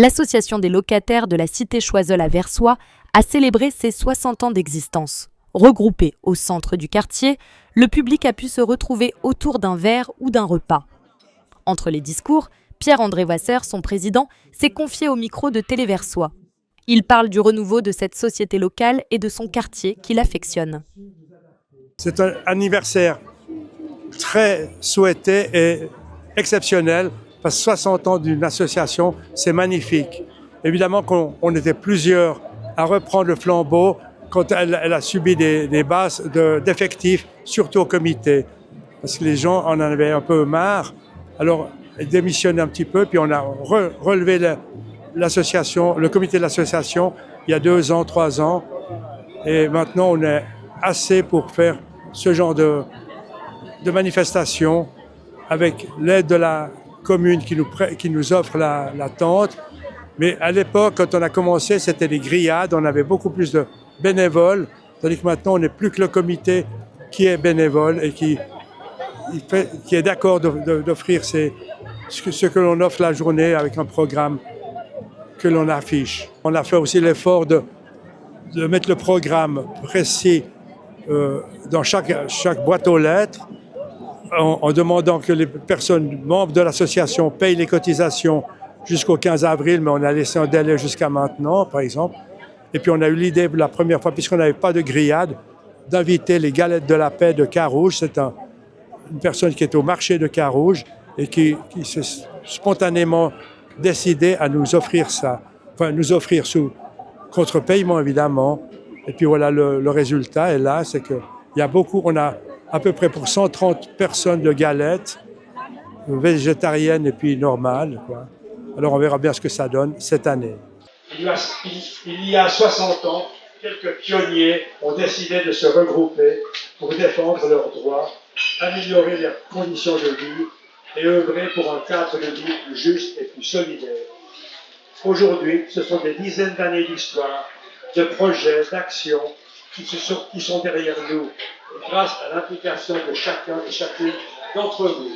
L'association des locataires de la cité Choiseul à Versoix a célébré ses 60 ans d'existence. Regroupé au centre du quartier, le public a pu se retrouver autour d'un verre ou d'un repas. Entre les discours, Pierre-André Wasser, son président, s'est confié au micro de Télé Versoix. Il parle du renouveau de cette société locale et de son quartier qu'il affectionne. C'est un anniversaire très souhaité et exceptionnel, parce que 60 ans d'une association, c'est magnifique. Évidemment qu'on était plusieurs à reprendre le flambeau quand elle a subi des basses d'effectifs, surtout au comité, parce que les gens en avaient un peu marre. Alors, ils démissionnaient un petit peu, puis on a relevé l'association, le comité de l'association, il y a 2 ans, 3 ans, et maintenant on est assez pour faire ce genre de manifestation avec l'aide de la commune qui nous offre la tente. Mais à l'époque, quand on a commencé, c'était des grillades, on avait beaucoup plus de bénévoles, tandis que maintenant, on n'est plus que le comité qui est bénévole et qui est d'accord d'offrir ce que l'on offre la journée avec un programme que l'on affiche. On a fait aussi l'effort de mettre le programme précis dans chaque boîte aux lettres, en demandant que les personnes membres de l'association payent les cotisations jusqu'au 15 avril, mais on a laissé un délai jusqu'à maintenant, par exemple. Et puis on a eu l'idée la première fois, puisqu'on n'avait pas de grillade, d'inviter les Galettes de la Paix de Carouge. C'est une personne qui est au marché de Carouge et qui s'est spontanément décidé à nous offrir ça. Enfin, nous offrir sous contre-paiement, évidemment. Et puis voilà, le résultat est là, c'est qu'il y a beaucoup, on a à peu près pour 130 personnes de galettes, végétariennes et puis normales, quoi. Alors on verra bien ce que ça donne cette année. Il y a 60 ans, quelques pionniers ont décidé de se regrouper pour défendre leurs droits, améliorer leurs conditions de vie et œuvrer pour un cadre de vie plus juste et plus solidaire. Aujourd'hui, ce sont des dizaines d'années d'histoire, de projets, d'actions qui sont derrière nous, grâce à l'implication de chacun et chacune d'entre vous.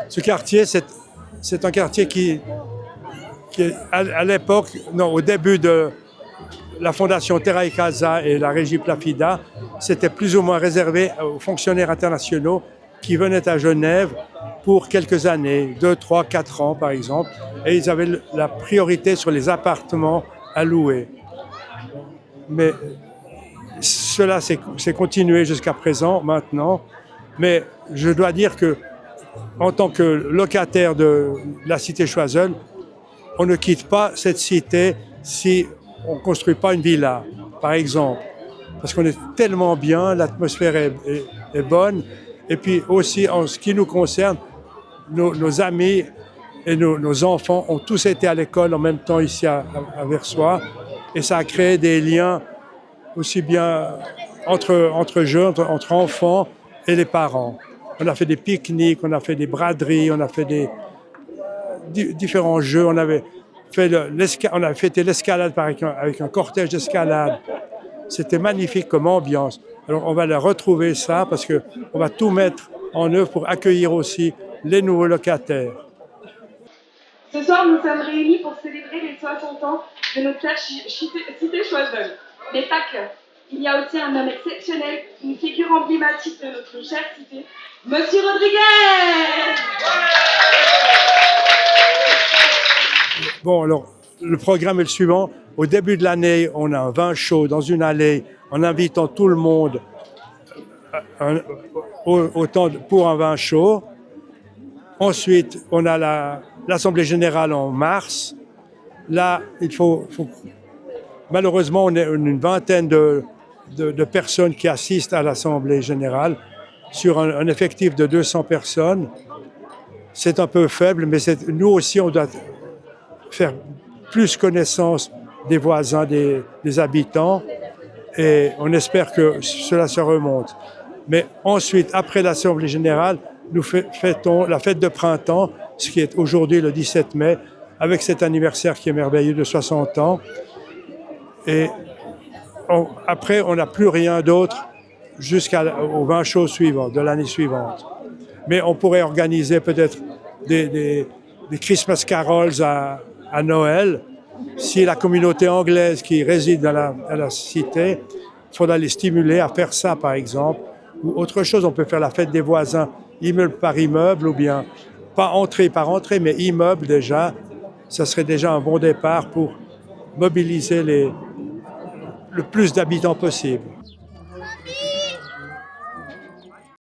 Ce quartier, c'est un quartier qui à l'époque, au début de la fondation Terra et Casa et la Régie Plafida, c'était plus ou moins réservé aux fonctionnaires internationaux qui venaient à Genève pour quelques années, 2, 3, 4 ans par exemple, et ils avaient la priorité sur les appartements à louer. Mais cela s'est continué jusqu'à présent, maintenant, mais je dois dire que en tant que locataire de la cité Choiseul, on ne quitte pas cette cité si on ne construit pas une villa, par exemple. Parce qu'on est tellement bien, l'atmosphère est bonne. Et puis aussi, en ce qui nous concerne, nos amis et nos enfants ont tous été à l'école en même temps ici à Versoix. Et ça a créé des liens aussi bien entre jeunes, entre enfants et les parents. On a fait des pique-niques, on a fait des braderies, on a fait différents jeux. On avait fêté l'escalade avec un cortège d'escalade. C'était magnifique comme ambiance. Alors on va leur retrouver ça parce qu'on va tout mettre en œuvre pour accueillir aussi les nouveaux locataires. Ce soir, nous sommes réunis pour célébrer les 60 ans de notre chère cité Choiseul. Mais pas que. Il y a aussi un homme exceptionnel, une figure emblématique de notre chère cité, Monsieur Rodriguez! Bon, alors, le programme est le suivant. Au début de l'année, on a un vin chaud dans une allée en invitant tout le monde pour un vin chaud. Ensuite, on a l'Assemblée générale en mars. Là, malheureusement, on est une vingtaine de personnes qui assistent à l'Assemblée générale sur un effectif de 200 personnes. C'est un peu faible, mais nous aussi, on doit faire plus connaissance des voisins, des habitants, et on espère que cela se remonte. Mais ensuite, après l'Assemblée générale, nous fêtons la fête de printemps, ce qui est aujourd'hui le 17 mai, avec cet anniversaire qui est merveilleux de 60 ans. Et après, on n'a plus rien d'autre jusqu'au vin chaud suivant, de l'année suivante. Mais on pourrait organiser peut-être des Christmas carols à Noël. Si la communauté anglaise qui réside dans la cité, il faudra les stimuler à faire ça, par exemple. Ou autre chose, on peut faire la fête des voisins, immeuble par immeuble, ou bien pas entrée par entrée, mais immeuble déjà. Ça serait déjà un bon départ pour mobiliser le plus d'habitants possible.